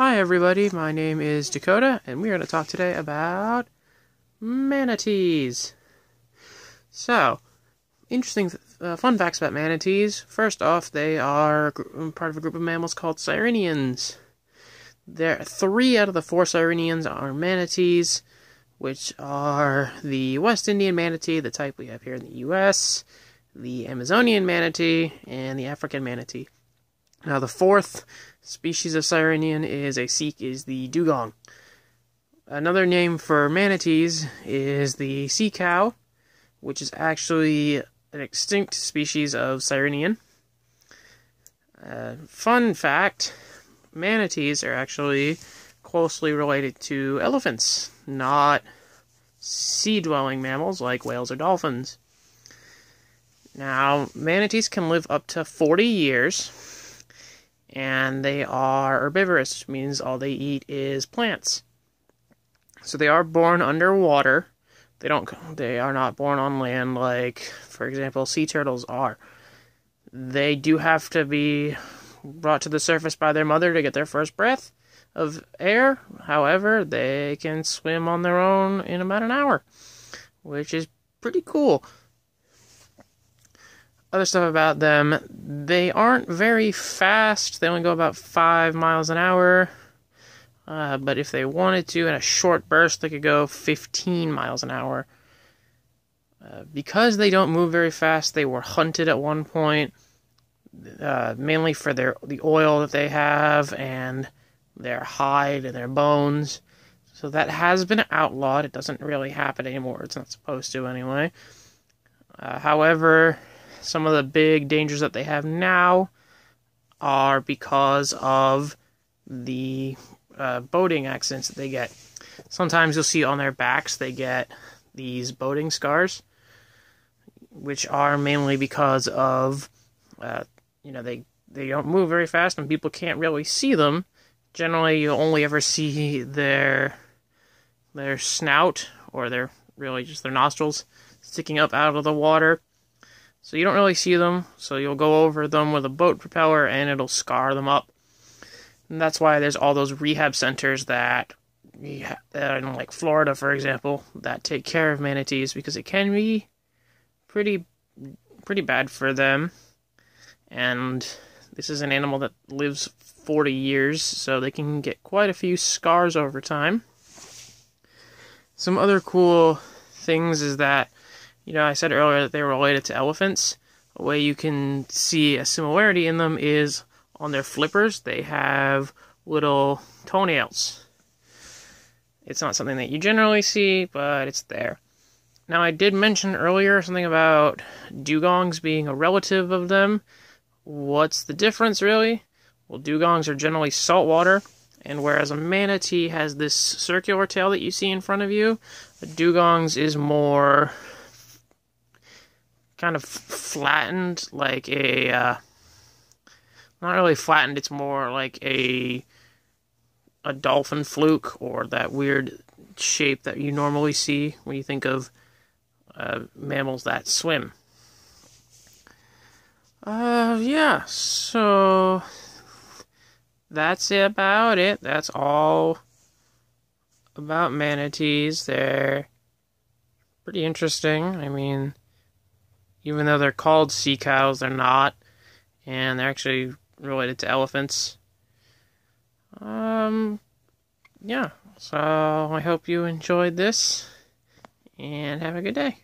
Hi everybody, my name is Dakota, and we are going to talk today about manatees. So, interesting fun facts about manatees. First off, they are part of a group of mammals called sirenians. Three out of the four sirenians are manatees, which are the West Indian manatee, the type we have here in the U.S., the Amazonian manatee, and the African manatee. Now, the fourth species of sirenian is the dugong. Another name for manatees is the sea cow, which is actually an extinct species of sirenian. Fun fact, manatees are actually closely related to elephants, not sea-dwelling mammals like whales or dolphins. Now, manatees can live up to 40 years. And they are herbivorous, which means all they eat is plants. So they are born underwater. They are not born on land like, for example, sea turtles are. They do have to be brought to the surface by their mother to get their first breath of air. However, they can swim on their own in about an hour, which is pretty cool. Other stuff about them, they aren't very fast. They only go about 5 miles an hour. But if they wanted to, in a short burst, they could go 15 miles an hour. Because they don't move very fast, they were hunted at one point, mainly for the oil that they have and their hide and their bones. So that has been outlawed. It doesn't really happen anymore. It's not supposed to anyway. However, some of the big dangers that they have now are because of the boating accidents that they get. Sometimes you'll see on their backs they get these boating scars, which are mainly because of, they don't move very fast and people can't really see them. Generally, you'll only ever see their snout or their nostrils sticking up out of the water. So you don't really see them, so you'll go over them with a boat propeller and it'll scar them up. And that's why there's all those rehab centers that in like Florida, for example, that take care of manatees, because it can be pretty bad for them. And this is an animal that lives 40 years, so they can get quite a few scars over time. Some other cool things is that, I said earlier that they were related to elephants. A way you can see a similarity in them is on their flippers. They have little toenails. It's not something that you generally see, but it's there. Now, I did mention earlier something about dugongs being a relative of them. What's the difference, really? Well, dugongs are generally saltwater, and whereas a manatee has this circular tail that you see in front of you, a dugong's is more kind of flattened, like not really flattened, it's more like a dolphin fluke, or that weird shape that you normally see when you think of mammals that swim. Yeah, so that's about it. That's all about manatees. They're pretty interesting. I mean, even though they're called sea cows, they're not. And they're actually related to elephants. Yeah. So I hope you enjoyed this. And have a good day.